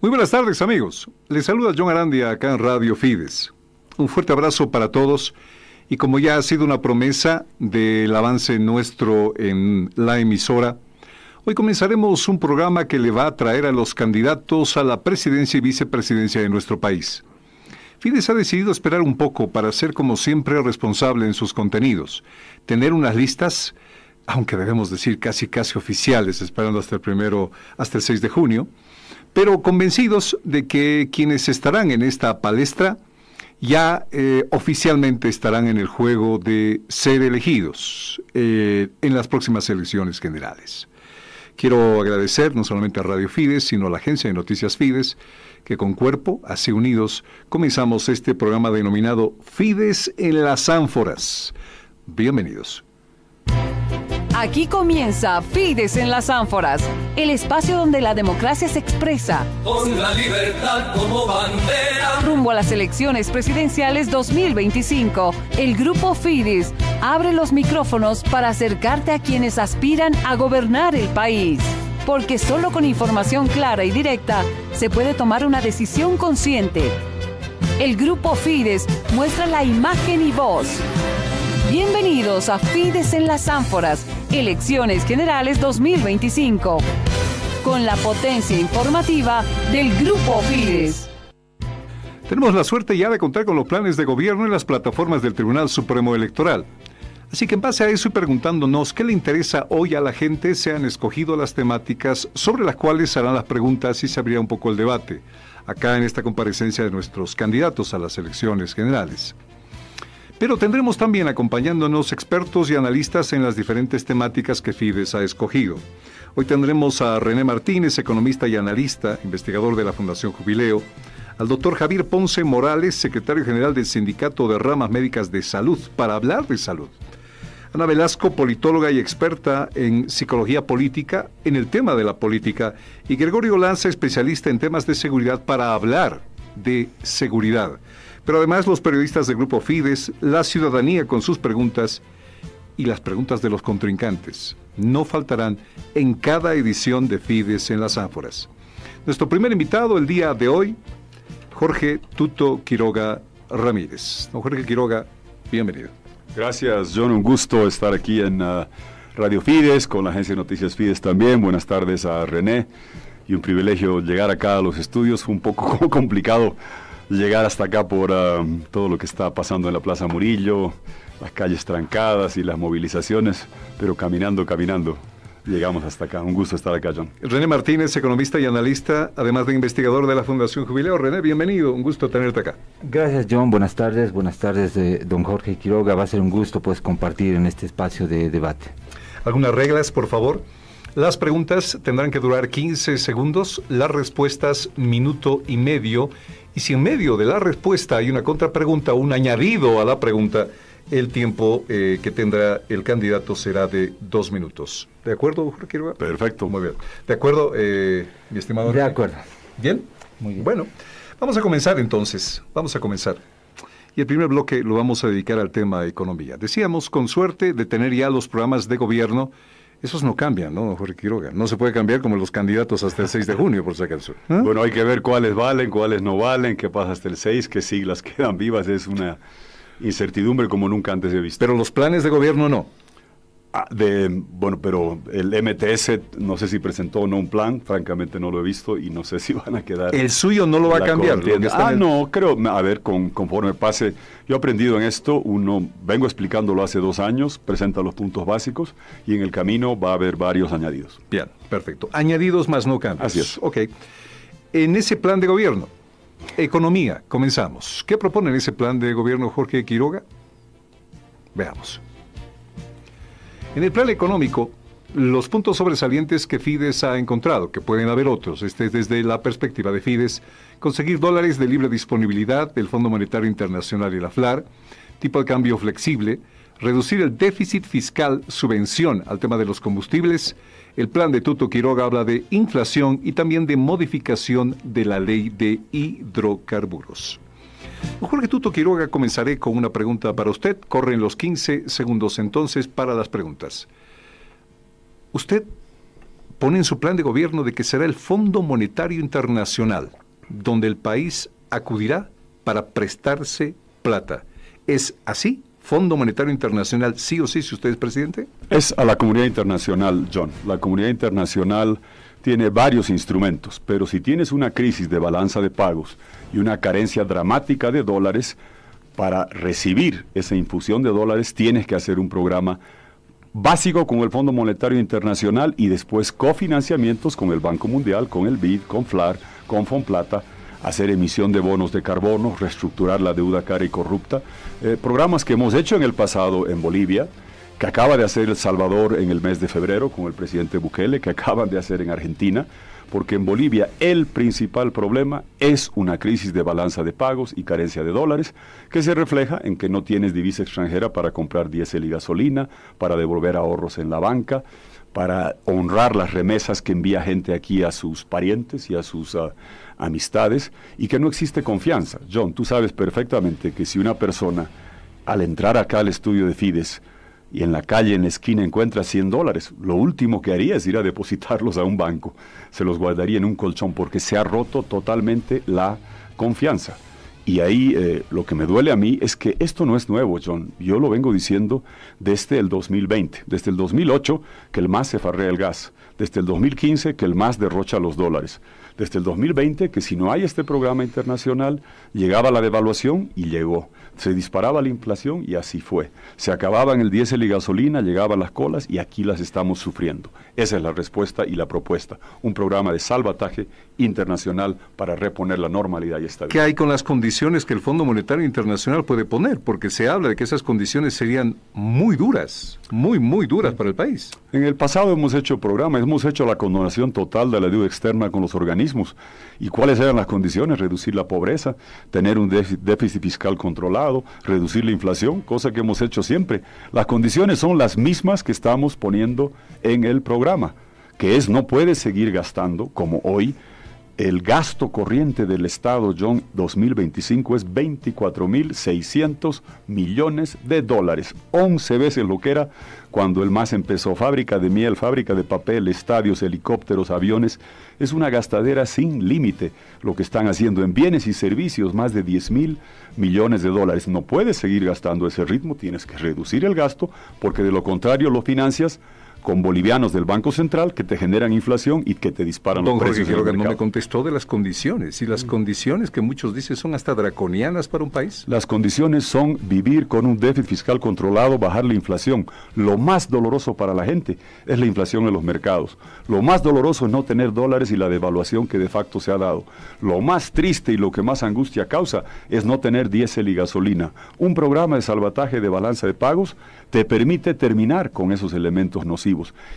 Muy buenas tardes, amigos. Les saluda John Arandia acá en Radio Fides. Un fuerte abrazo para todos y como ya ha sido una promesa del avance nuestro en la emisora, hoy comenzaremos un programa que le va a traer a los candidatos a la presidencia y vicepresidencia de nuestro país. Fides ha decidido esperar un poco para ser como siempre responsable en sus contenidos, tener unas listas, aunque debemos decir casi oficiales, esperando hasta el 6 de junio, pero convencidos de que quienes estarán en esta palestra ya oficialmente estarán en el juego de ser elegidos en las próximas elecciones generales. Quiero agradecer no solamente a Radio Fides, sino a la agencia de noticias Fides, que con cuerpo, así unidos, comenzamos este programa denominado Fides en las Ánforas. Bienvenidos. Aquí comienza Fides en las Ánforas, el espacio donde la democracia se expresa. Con la libertad como bandera. Rumbo a las elecciones presidenciales 2025, el Grupo Fides abre los micrófonos para acercarte a quienes aspiran a gobernar el país. Porque solo con información clara y directa se puede tomar una decisión consciente. El Grupo Fides muestra la imagen y voz. Bienvenidos a Fides en las Ánforas, Elecciones Generales 2025, con la potencia informativa del Grupo Fides. Tenemos la suerte ya de contar con los planes de gobierno en las plataformas del Tribunal Supremo Electoral. Así que en base a eso y preguntándonos qué le interesa hoy a la gente, se han escogido las temáticas sobre las cuales se harán las preguntas y se abrirá un poco el debate, acá en esta comparecencia de nuestros candidatos a las elecciones generales. Pero tendremos también acompañándonos expertos y analistas en las diferentes temáticas que Fides ha escogido. Hoy tendremos a René Martínez, economista y analista, investigador de la Fundación Jubileo, al doctor Javier Ponce Morales, secretario general del Sindicato de Ramas Médicas de Salud, para hablar de salud. Ana Velasco, politóloga y experta en psicología política, en el tema de la política, y Gregorio Lanza, especialista en temas de seguridad, para hablar de seguridad. Pero además los periodistas del Grupo Fides, la ciudadanía con sus preguntas y las preguntas de los contrincantes no faltarán en cada edición de Fides en las Ánforas. Nuestro primer invitado el día de hoy, Jorge Tuto Quiroga Ramírez. Don Jorge Quiroga, bienvenido. Gracias, John. Un gusto estar aquí en Radio Fides, con la agencia de noticias Fides también. Buenas tardes a René. Y un privilegio llegar acá a los estudios. Fue un poco complicado llegar hasta acá por todo lo que está pasando en la Plaza Murillo, las calles trancadas y las movilizaciones, pero caminando, llegamos hasta acá. Un gusto estar acá, John. René Martínez, economista y analista, además de investigador de la Fundación Jubileo. René, bienvenido, un gusto tenerte acá. Gracias, John. Buenas tardes, don Jorge Quiroga. Va a ser un gusto compartir en este espacio de debate. Algunas reglas, por favor. Las preguntas tendrán que durar 15 segundos, las respuestas minuto y medio, y si en medio de la respuesta hay una contrapregunta o un añadido a la pregunta, el tiempo que tendrá el candidato será de 2 minutos. ¿De acuerdo, Jorge Quiroga? Perfecto. Muy bien. ¿De acuerdo, mi estimado? De acuerdo. ¿Bien? Muy bien. Bueno, vamos a comenzar entonces. Y el primer bloque lo vamos a dedicar al tema economía. Decíamos, con suerte de tener ya los programas de gobierno, esos no cambian, ¿no, Jorge Quiroga? No se puede cambiar como los candidatos hasta el 6 de junio, por si acaso. ¿Eh? Bueno, hay que ver cuáles valen, cuáles no valen, qué pasa hasta el 6, qué siglas quedan vivas. Es una incertidumbre como nunca antes he visto. Pero los planes de gobierno no. Bueno, pero el MTS no sé si presentó o no un plan, francamente no lo he visto y no sé si van a quedar. ¿El suyo no lo va a cambiar? No, creo, a ver, conforme pase, yo he aprendido en esto, vengo explicándolo hace 2 años, presenta los puntos básicos y en el camino va a haber varios añadidos. Bien, perfecto. Añadidos más no cambios. Así es. Ok. En ese plan de gobierno, economía, comenzamos. ¿Qué propone en ese plan de gobierno Jorge Quiroga? Veamos. En el plan económico, los puntos sobresalientes que Fides ha encontrado, que pueden haber otros, desde la perspectiva de Fides, conseguir dólares de libre disponibilidad del Fondo Monetario Internacional y la FLAR, tipo de cambio flexible, reducir el déficit fiscal, subvención al tema de los combustibles. El plan de Tuto Quiroga habla de inflación y también de modificación de la ley de hidrocarburos. Jorge Tuto Quiroga, comenzaré con una pregunta para usted. Corren los 15 segundos entonces para las preguntas. ¿Usted pone en su plan de gobierno de que será el Fondo Monetario Internacional, donde el país acudirá para prestarse plata. ¿Es así? ¿Fondo Monetario Internacional sí o sí si usted es presidente? Es a la comunidad internacional, John. La comunidad internacional tiene varios instrumentos, pero si tienes una crisis de balanza de pagos y una carencia dramática de dólares, para recibir esa infusión de dólares tienes que hacer un programa básico con el Fondo Monetario Internacional y después cofinanciamientos con el Banco Mundial, con el BID, con FLAR, con Fonplata, hacer emisión de bonos de carbono, reestructurar la deuda cara y corrupta, programas que hemos hecho en el pasado en Bolivia, que acaba de hacer El Salvador en el mes de febrero con el presidente Bukele, que acaban de hacer en Argentina, porque en Bolivia el principal problema es una crisis de balanza de pagos y carencia de dólares, que se refleja en que no tienes divisa extranjera para comprar diésel y gasolina, para devolver ahorros en la banca, para honrar las remesas que envía gente aquí a sus parientes y a sus amistades, y que no existe confianza. John, tú sabes perfectamente que si una persona, al entrar acá al estudio de Fides, y en la calle, en la esquina, encuentra $100, lo último que haría es ir a depositarlos a un banco. Se los guardaría en un colchón porque se ha roto totalmente la confianza. Y ahí lo que me duele a mí es que esto no es nuevo, John. Yo lo vengo diciendo desde el 2020, desde el 2008 que el MAS se farrea el gas, desde el 2015 que el MAS derrocha los dólares, desde el 2020 que si no hay este programa internacional llegaba la devaluación y llegó. Se disparaba la inflación y así fue. Se acababan el diésel y gasolina, llegaban las colas y aquí las estamos sufriendo. Esa es la respuesta y la propuesta. Un programa de salvataje internacional para reponer la normalidad y estabilidad. ¿Qué hay con las condiciones que el Fondo Monetario Internacional puede poner? Porque se habla de que esas condiciones serían muy duras, muy duras para el país. En el pasado hemos hecho programas, hemos hecho la condonación total de la deuda externa con los organismos. ¿Y cuáles eran las condiciones? Reducir la pobreza, tener un déficit fiscal controlado, reducir la inflación, cosa que hemos hecho siempre. Las condiciones son las mismas que estamos poniendo en el programa, que es no puede seguir gastando como hoy. El gasto corriente del Estado, John, 2025 es 24.600 millones de dólares, 11 veces lo que era cuando el MAS empezó. Fábrica de miel, fábrica de papel, estadios, helicópteros, aviones. Es una gastadera sin límite lo que están haciendo en bienes y servicios, más de 10.000 millones de dólares. No puedes seguir gastando ese ritmo, tienes que reducir el gasto, porque de lo contrario lo financias con bolivianos del Banco Central que te generan inflación y que te disparan los precios. Don Jorge Quiroga no me contestó de las condiciones, y las condiciones que muchos dicen son hasta draconianas para un país. Las condiciones son vivir con un déficit fiscal controlado, bajar la inflación. Lo más doloroso para la gente es la inflación en los mercados. Lo más doloroso es no tener dólares y la devaluación que de facto se ha dado. Lo más triste y lo que más angustia causa es no tener diésel y gasolina. Un programa de salvataje de balanza de pagos te permite terminar con esos elementos nocivos.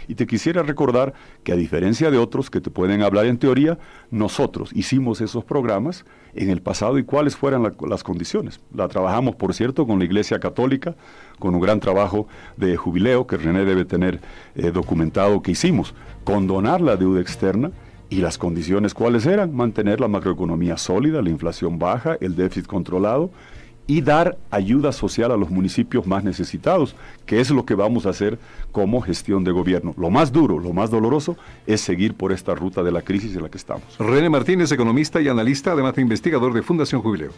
Y te quisiera recordar que a diferencia de otros que te pueden hablar en teoría, nosotros hicimos esos programas en el pasado y cuáles fueran las condiciones. La trabajamos, por cierto, con la Iglesia Católica, con un gran trabajo de jubileo que René debe tener documentado que hicimos. Condonar la deuda externa. ¿Y las condiciones cuáles eran? Mantener la macroeconomía sólida, la inflación baja, el déficit controlado y dar ayuda social a los municipios más necesitados, que es lo que vamos a hacer como gestión de gobierno. Lo más duro, lo más doloroso, es seguir por esta ruta de la crisis en la que estamos. René Martínez, economista y analista, además de investigador de Fundación Jubileo.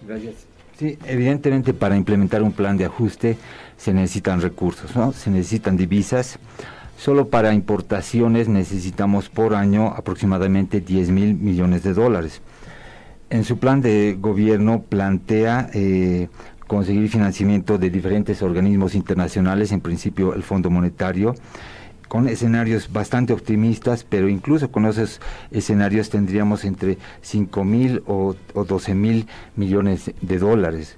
Gracias. Sí, evidentemente para implementar un plan de ajuste se necesitan recursos, ¿no? Se necesitan divisas. Solo para importaciones necesitamos por año aproximadamente 10.000 millones de dólares. En su plan de gobierno plantea conseguir financiamiento de diferentes organismos internacionales, en principio el Fondo Monetario, con escenarios bastante optimistas, pero incluso con esos escenarios tendríamos entre 5.000 o 12.000 millones de dólares.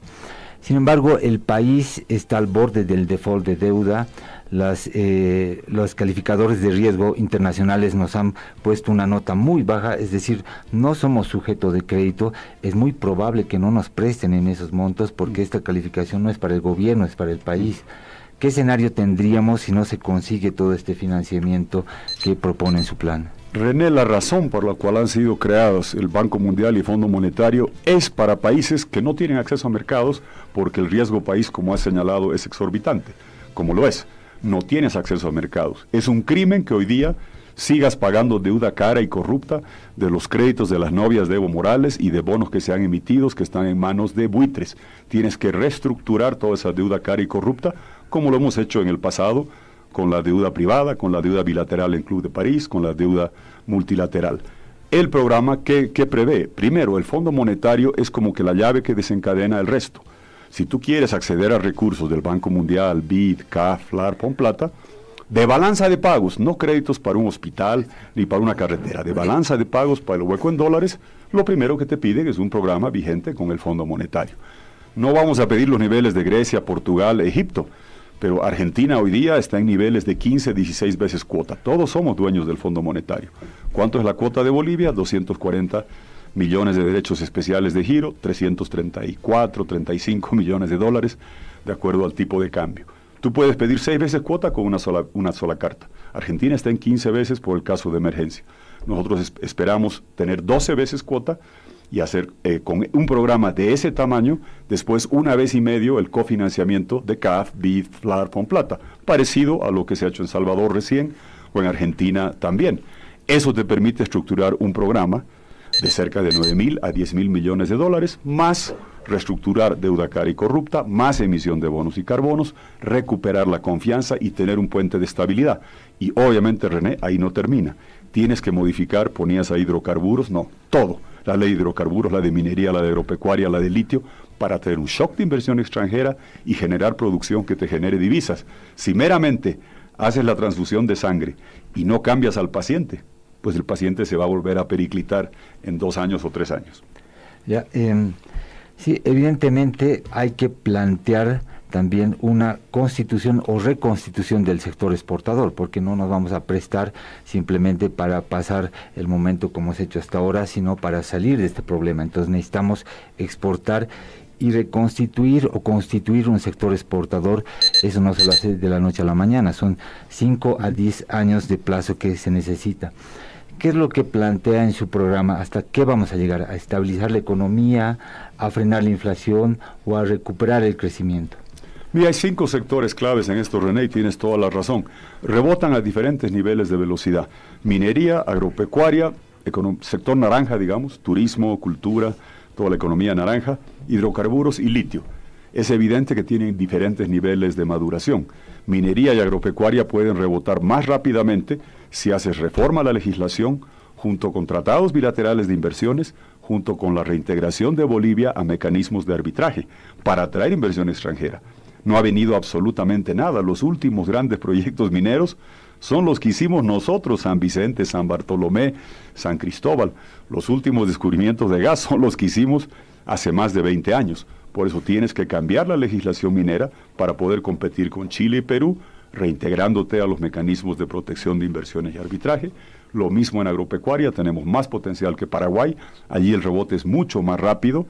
Sin embargo, el país está al borde del default de deuda. Los calificadores de riesgo internacionales nos han puesto una nota muy baja, es decir, no somos sujeto de crédito. Es muy probable que no nos presten en esos montos porque esta calificación no es para el gobierno, es para el país. ¿Qué escenario tendríamos si no se consigue todo este financiamiento que propone en su plan? René, la razón por la cual han sido creados el Banco Mundial y el Fondo Monetario es para países que no tienen acceso a mercados, porque el riesgo país, como has señalado, es exorbitante, como lo es. No tienes acceso a mercados. Es un crimen que hoy día sigas pagando deuda cara y corrupta de los créditos de las novias de Evo Morales y de bonos que se han emitido que están en manos de buitres. Tienes que reestructurar toda esa deuda cara y corrupta, como lo hemos hecho en el pasado, con la deuda privada, con la deuda bilateral en Club de París, con la deuda multilateral. El programa que prevé, primero, el Fondo Monetario es como que la llave que desencadena el resto. Si tú quieres acceder a recursos del Banco Mundial, BID, CAF, FLAR, PONPLATA, de balanza de pagos, no créditos para un hospital ni para una carretera, de balanza de pagos para el hueco en dólares, lo primero que te piden es un programa vigente con el Fondo Monetario. No vamos a pedir los niveles de Grecia, Portugal, Egipto, pero Argentina hoy día está en niveles de 15, 16 veces cuota. Todos somos dueños del Fondo Monetario. ¿Cuánto es la cuota de Bolivia? 240 millones de derechos especiales de giro, 334, 35 millones de dólares, de acuerdo al tipo de cambio. Tú puedes pedir 6 veces cuota con una sola carta. Argentina está en 15 veces por el caso de emergencia. Nosotros esperamos tener 12 veces cuota y hacer con un programa de ese tamaño, después 1 vez y medio el cofinanciamiento de CAF, BID, FLAR, PONPLATA, parecido a lo que se ha hecho en Salvador recién o en Argentina también. Eso te permite estructurar un programa de cerca de 9.000 a 10.000 millones de dólares, más reestructurar deuda cara y corrupta, más emisión de bonos y carbonos, recuperar la confianza y tener un puente de estabilidad. Y obviamente, René, ahí no termina. Tienes que modificar, ponías a hidrocarburos, no, todo. La ley de hidrocarburos, la de minería, la de agropecuaria, la de litio, para tener un shock de inversión extranjera y generar producción que te genere divisas. Si meramente haces la transfusión de sangre y no cambias al paciente, pues el paciente se va a volver a periclitar en 2 años o 3 años. Ya, sí, evidentemente hay que plantear también una constitución o reconstitución del sector exportador, porque no nos vamos a prestar simplemente para pasar el momento como se ha hecho hasta ahora, sino para salir de este problema. Entonces necesitamos exportar y reconstituir o constituir un sector exportador. Eso no se lo hace de la noche a la mañana, son 5 a 10 años de plazo que se necesita. ¿Qué es lo que plantea en su programa? ¿Hasta qué vamos a llegar? ¿A estabilizar la economía, a frenar la inflación o a recuperar el crecimiento? Mira, hay 5 sectores claves en esto, René, y tienes toda la razón. Rebotan a diferentes niveles de velocidad. Minería, agropecuaria, sector naranja, digamos, turismo, cultura, toda la economía naranja, hidrocarburos y litio. Es evidente que tienen diferentes niveles de maduración. Minería y agropecuaria pueden rebotar más rápidamente si haces reforma a la legislación, junto con tratados bilaterales de inversiones, junto con la reintegración de Bolivia a mecanismos de arbitraje, para atraer inversión extranjera. No ha venido absolutamente nada. Los últimos grandes proyectos mineros son los que hicimos nosotros, San Vicente, San Bartolomé, San Cristóbal. Los últimos descubrimientos de gas son los que hicimos hace más de 20 años. Por eso tienes que cambiar la legislación minera para poder competir con Chile y Perú, reintegrándote a los mecanismos de protección de inversiones y arbitraje. Lo mismo en agropecuaria, tenemos más potencial que Paraguay, allí el rebote es mucho más rápido.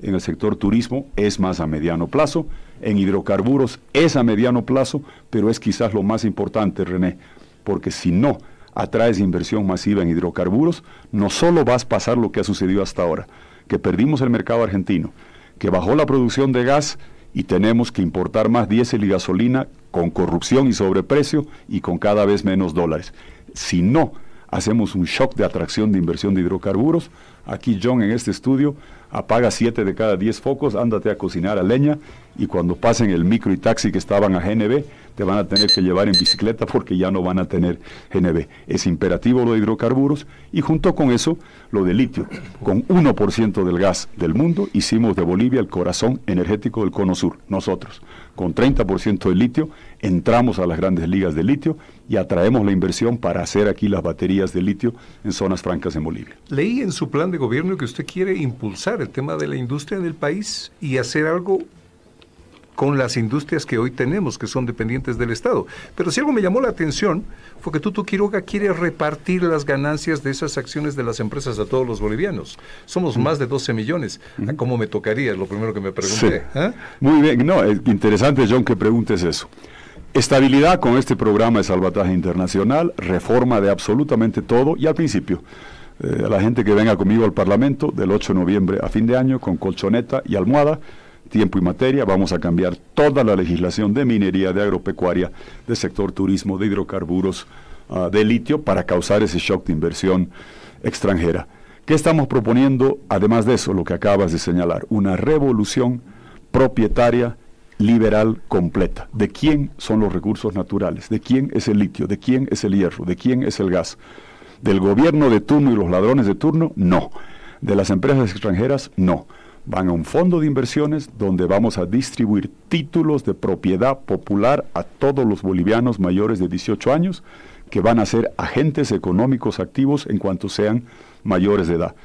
En el sector turismo es más a mediano plazo, en hidrocarburos es a mediano plazo, pero es quizás lo más importante, René, porque si no atraes inversión masiva en hidrocarburos, no solo vas a pasar lo que ha sucedido hasta ahora, que perdimos el mercado argentino, que bajó la producción de gas y tenemos que importar más diésel y gasolina con corrupción y sobreprecio y con cada vez menos dólares. Si no hacemos un shock de atracción de inversión de hidrocarburos, aquí John en este estudio apaga 7 de cada 10 focos, ándate a cocinar a leña y cuando pasen el micro y taxi que estaban a GNB, te van a tener que llevar en bicicleta porque ya no van a tener GNB. Es imperativo lo de hidrocarburos y junto con eso lo de litio. Con 1% del gas del mundo hicimos de Bolivia el corazón energético del Cono Sur, nosotros. Con 30% de litio entramos a las grandes ligas de litio y atraemos la inversión para hacer aquí las baterías de litio en zonas francas en Bolivia. Leí en su plan de gobierno que usted quiere impulsar el tema de la industria del país y hacer algo con las industrias que hoy tenemos, que son dependientes del Estado. Pero si algo me llamó la atención, fue que Tuto Quiroga quiere repartir las ganancias de esas acciones de las empresas a todos los bolivianos. Somos más de 12 millones. ¿A cómo me tocaría? Es lo primero que me pregunté. Sí. Muy bien. No, es interesante, John, que preguntes eso. Estabilidad con este programa de salvataje internacional, reforma de absolutamente todo y al principio. A la gente que venga conmigo al Parlamento del 8 de noviembre a fin de año con colchoneta y almohada, tiempo y materia, vamos a cambiar toda la legislación de minería, de agropecuaria, de sector turismo, de hidrocarburos, de litio para causar ese shock de inversión extranjera. ¿Qué estamos proponiendo? Además de eso, lo que acabas de señalar, una revolución propietaria, liberal, completa. ¿De quién son los recursos naturales? ¿De quién es el litio? ¿De quién es el hierro? ¿De quién es el gas? ¿Del gobierno de turno y los ladrones de turno? No. ¿De las empresas extranjeras? No. Van a un fondo de inversiones donde vamos a distribuir títulos de propiedad popular a todos los bolivianos mayores de 18 años que van a ser agentes económicos activos en cuanto sean mayores de edad.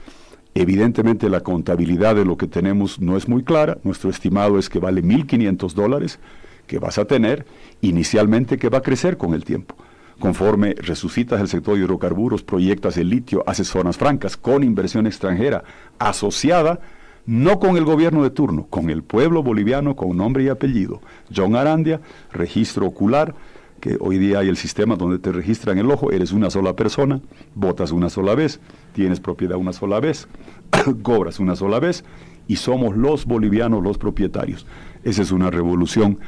Evidentemente la contabilidad de lo que tenemos no es muy clara. Nuestro estimado es que vale $1.500 que vas a tener inicialmente, que va a crecer con el tiempo. Conforme resucitas el sector de hidrocarburos, proyectas el litio, haces zonas francas con inversión extranjera asociada, no con el gobierno de turno, con el pueblo boliviano con nombre y apellido. John Arandia, registro ocular, que hoy día hay el sistema donde te registran el ojo, eres una sola persona, votas una sola vez, tienes propiedad una sola vez, cobras una sola vez, y somos los bolivianos los propietarios. Esa es una revolución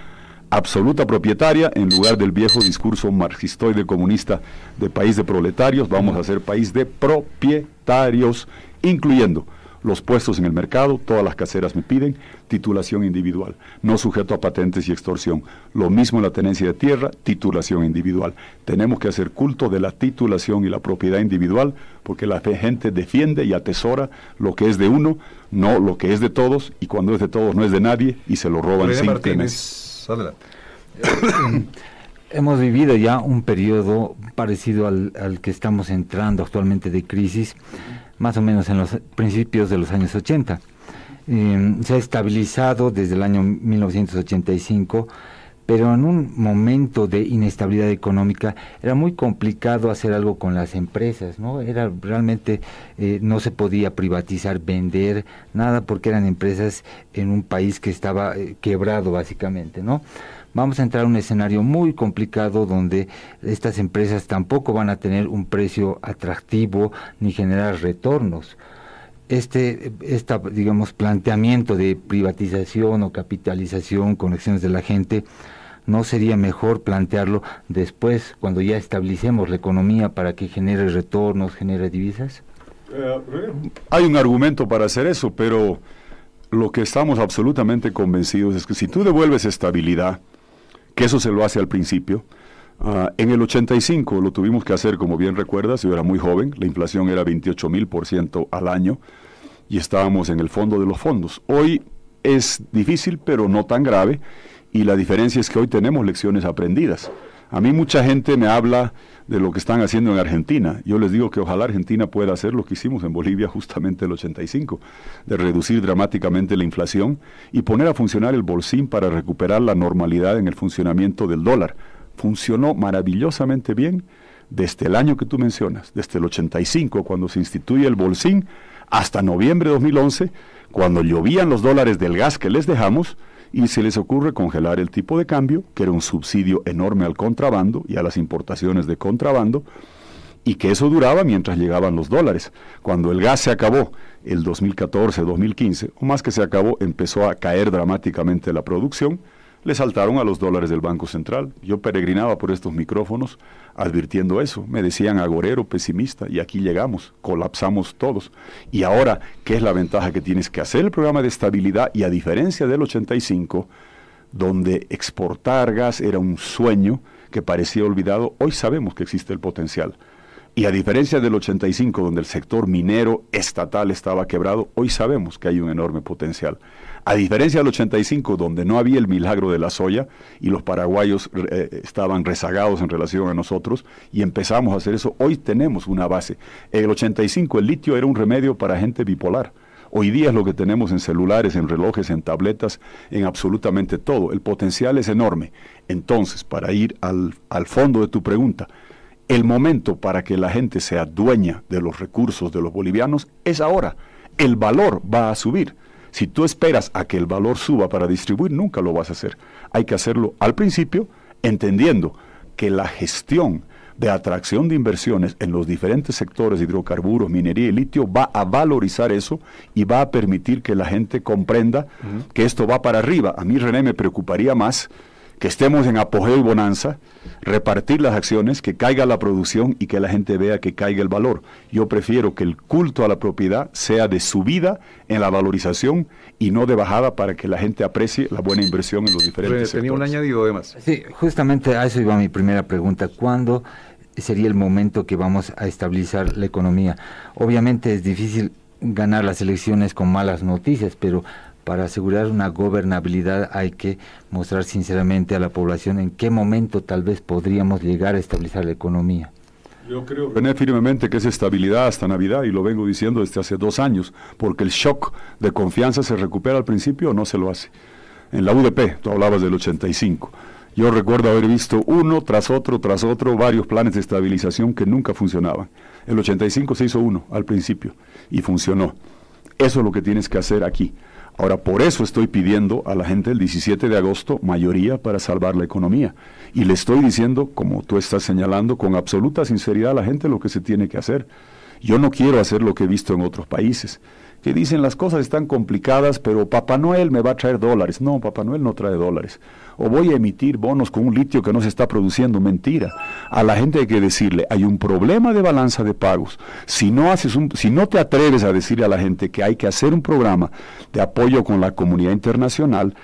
absoluta propietaria, en lugar del viejo discurso marxistoide comunista de país de proletarios. Vamos a ser país de propietarios, incluyendo los puestos en el mercado. Todas las caseras me piden titulación individual, no sujeto a patentes y extorsión. Lo mismo en la tenencia de tierra, titulación individual. Tenemos que hacer culto de la titulación y la propiedad individual, porque la gente defiende y atesora lo que es de uno, no lo que es de todos, y cuando es de todos no es de nadie, y se lo roban sin temer. Adelante. Hemos vivido ya un periodo parecido al que estamos entrando actualmente de crisis, más o menos en los principios de los años 80. Se ha estabilizado desde el año 1985, pero en un momento de inestabilidad económica era muy complicado hacer algo con las empresas, ¿no? Era realmente, no se podía privatizar, vender, nada, porque eran empresas en un país que estaba quebrado básicamente, ¿no? Vamos a entrar a un escenario muy complicado donde estas empresas tampoco van a tener un precio atractivo ni generar retornos. Digamos, planteamiento de privatización o capitalización con acciones de la gente, ¿no sería mejor plantearlo después, cuando ya establecemos la economía para que genere retornos, genere divisas? Hay un argumento para hacer eso, pero lo que estamos absolutamente convencidos es que si tú devuelves estabilidad, que eso se lo hace al principio, en el 85 lo tuvimos que hacer, como bien recuerdas, yo era muy joven, la inflación era 28,000% al año, y estábamos en el fondo de los fondos. Hoy es difícil, pero no tan grave, y la diferencia es que hoy tenemos lecciones aprendidas. A mí mucha gente me habla de lo que están haciendo en Argentina. Yo les digo que ojalá Argentina pueda hacer lo que hicimos en Bolivia justamente el 85, de reducir dramáticamente la inflación y poner a funcionar el bolsín para recuperar la normalidad en el funcionamiento del dólar. Funcionó maravillosamente bien desde el año que tú mencionas, desde el 85, cuando se instituye el bolsín, hasta noviembre de 2011, cuando llovían los dólares del gas que les dejamos, y se les ocurre congelar el tipo de cambio, que era un subsidio enorme al contrabando y a las importaciones de contrabando, y que eso duraba mientras llegaban los dólares. Cuando el gas se acabó, el 2014, 2015, o más que se acabó, empezó a caer dramáticamente la producción, le saltaron a los dólares del Banco Central. Yo peregrinaba por estos micrófonos advirtiendo eso. Me decían agorero, pesimista, y aquí llegamos, colapsamos todos. Y ahora, ¿qué es la ventaja que tienes? Que hacer el programa de estabilidad, y a diferencia del 85, donde exportar gas era un sueño que parecía olvidado, hoy sabemos que existe el potencial. Y a diferencia del 85, donde el sector minero estatal estaba quebrado, hoy sabemos que hay un enorme potencial. A diferencia del 85, donde no había el milagro de la soya y los paraguayos estaban rezagados en relación a nosotros, y empezamos a hacer eso, hoy tenemos una base. En el 85 el litio era un remedio para gente bipolar. Hoy día es lo que tenemos en celulares, en relojes, en tabletas, en absolutamente todo. El potencial es enorme. Entonces, para ir al fondo de tu pregunta, el momento para que la gente sea dueña de los recursos de los bolivianos es ahora. El valor va a subir. Si tú esperas a que el valor suba para distribuir, nunca lo vas a hacer. Hay que hacerlo al principio, entendiendo que la gestión de atracción de inversiones en los diferentes sectores de hidrocarburos, minería y litio va a valorizar eso y va a permitir que la gente comprenda que esto va para arriba. A mí, René, me preocuparía más que estemos en apogeo y bonanza, repartir las acciones, que caiga la producción y que la gente vea que caiga el valor. Yo prefiero que el culto a la propiedad sea de subida en la valorización y no de bajada, para que la gente aprecie la buena inversión en los diferentes sectores. Tenía un añadido además. Sí, justamente a eso iba mi primera pregunta. ¿Cuándo sería el momento que vamos a estabilizar la economía? Obviamente es difícil ganar las elecciones con malas noticias, pero para asegurar una gobernabilidad hay que mostrar sinceramente a la población en qué momento tal vez podríamos llegar a estabilizar la economía. Yo creo, René, firmemente que es estabilidad hasta Navidad, y lo vengo diciendo desde hace 2 años, porque el shock de confianza se recupera al principio o no se lo hace. En la UDP, tú hablabas del 85. Yo recuerdo haber visto uno tras otro, varios planes de estabilización que nunca funcionaban. El 85 se hizo uno al principio y funcionó. Eso es lo que tienes que hacer aquí. Ahora, por eso estoy pidiendo a la gente el 17 de agosto mayoría para salvar la economía. Y le estoy diciendo, como tú estás señalando, con absoluta sinceridad a la gente lo que se tiene que hacer. Yo no quiero hacer lo que he visto en otros países, que dicen las cosas están complicadas, pero Papá Noel me va a traer dólares. No, Papá Noel no trae dólares. O voy a emitir bonos con un litio que no se está produciendo. Mentira. A la gente hay que decirle, hay un problema de balanza de pagos. Si no te atreves a decirle a la gente que hay que hacer un programa de apoyo con la comunidad internacional,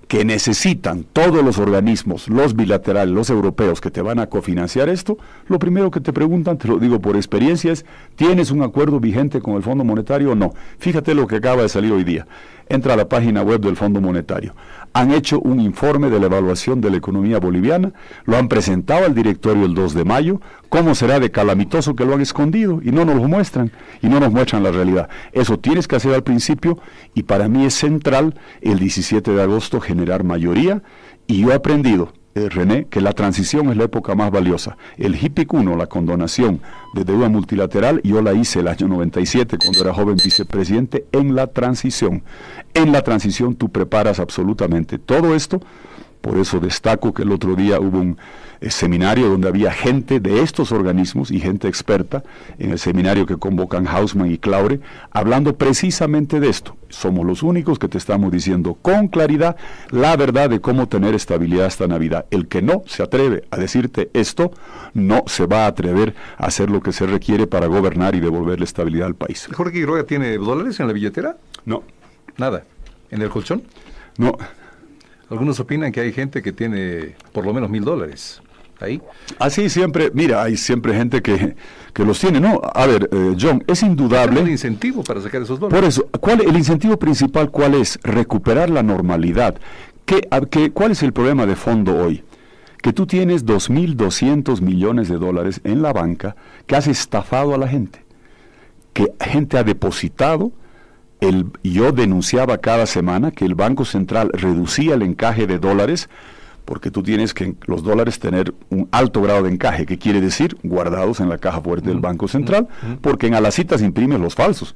que necesitan todos los organismos, los bilaterales, los europeos, que te van a cofinanciar esto, lo primero que te preguntan, te lo digo por experiencia, es, ¿tienes un acuerdo vigente con el Fondo Monetario o no? Fíjate lo que acaba de salir hoy día. Entra a la página web del Fondo Monetario. Han hecho un informe de la evaluación de la economía boliviana, lo han presentado al directorio el 2 de mayo, ¿cómo será de calamitoso que lo han escondido y no nos lo muestran? Y no nos muestran la realidad. Eso tienes que hacer al principio, y para mí es central el 17 de agosto generar mayoría, y yo he aprendido, René, que la transición es la época más valiosa. El HIPIC 1, la condonación de deuda multilateral, yo la hice el año 97 cuando era joven vicepresidente en la transición. En la transición tú preparas absolutamente todo esto. Por eso destaco que el otro día hubo un seminario donde había gente de estos organismos y gente experta, en el seminario que convocan Hausman y Claure, hablando precisamente de esto. Somos los únicos que te estamos diciendo con claridad la verdad de cómo tener estabilidad hasta Navidad. El que no se atreve a decirte esto, no se va a atrever a hacer lo que se requiere para gobernar y devolverle estabilidad al país. ¿Jorge Quiroga tiene dólares en la billetera? No. Nada. ¿En el colchón? No. Algunos opinan que hay gente que tiene por lo menos $1,000 ahí. Así siempre, mira, hay siempre gente que los tiene. No, a ver, John, es indudable. ¿Cuál es el incentivo para sacar esos dólares? Por eso, el incentivo principal cuál es? Recuperar la normalidad. ¿Cuál es el problema de fondo hoy? Que tú tienes 2.200 millones de dólares en la banca que has estafado a la gente. Que gente ha depositado. Yo denunciaba cada semana que el Banco Central reducía el encaje de dólares, porque tú tienes que los dólares tener un alto grado de encaje, que quiere decir guardados en la caja fuerte del Banco Central, porque en Alacitas imprimes los falsos,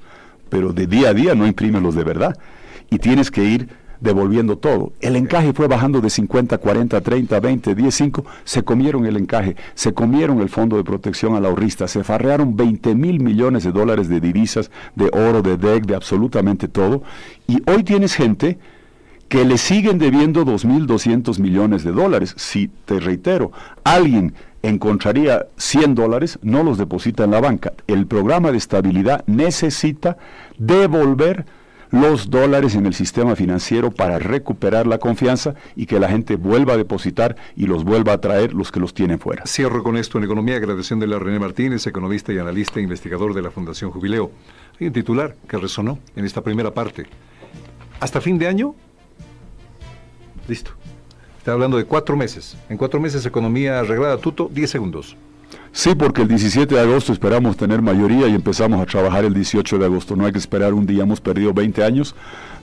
pero de día a día no imprimes los de verdad, y tienes que ir devolviendo todo. El encaje fue bajando de 50, 40, 30, 20, 10, 5, se comieron el encaje, se comieron el Fondo de Protección al Ahorrista, se farrearon 20,000 millones de dólares de divisas, de oro, de DEC, de absolutamente todo, y hoy tienes gente que le siguen debiendo 2.200 millones de dólares. Si, te reitero, alguien encontraría $100, no los deposita en la banca. El programa de estabilidad necesita devolver los dólares en el sistema financiero para recuperar la confianza y que la gente vuelva a depositar y los vuelva a traer los que los tienen fuera. Cierro con esto en economía, agradeciéndole a René Martínez, economista y analista e investigador de la Fundación Jubileo. Hay un titular que resonó en esta primera parte. ¿Hasta fin de año? Listo. Está hablando de 4 meses. En 4 meses economía arreglada. Tuto, 10 segundos. Sí, porque el 17 de agosto esperamos tener mayoría y empezamos a trabajar el 18 de agosto. No hay que esperar un día, hemos perdido 20 años,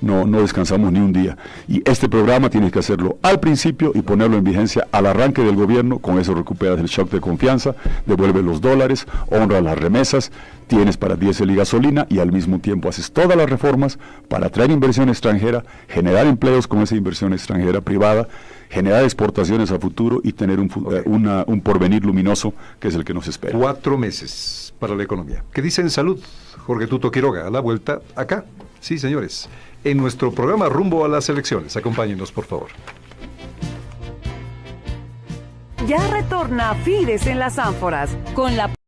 no descansamos ni un día. Y este programa tienes que hacerlo al principio y ponerlo en vigencia al arranque del gobierno. Con eso recuperas el shock de confianza, devuelves los dólares, honras las remesas, tienes para diésel y gasolina y al mismo tiempo haces todas las reformas para atraer inversión extranjera, generar empleos con esa inversión extranjera privada, generar exportaciones a futuro y tener un porvenir luminoso que es el que nos espera. 4 meses para la economía. ¿Qué dice en salud? Jorge Tuto Quiroga, a la vuelta acá. Sí, señores, en nuestro programa Rumbo a las Elecciones. Acompáñenos, por favor. Ya retorna Fides en las ánforas con la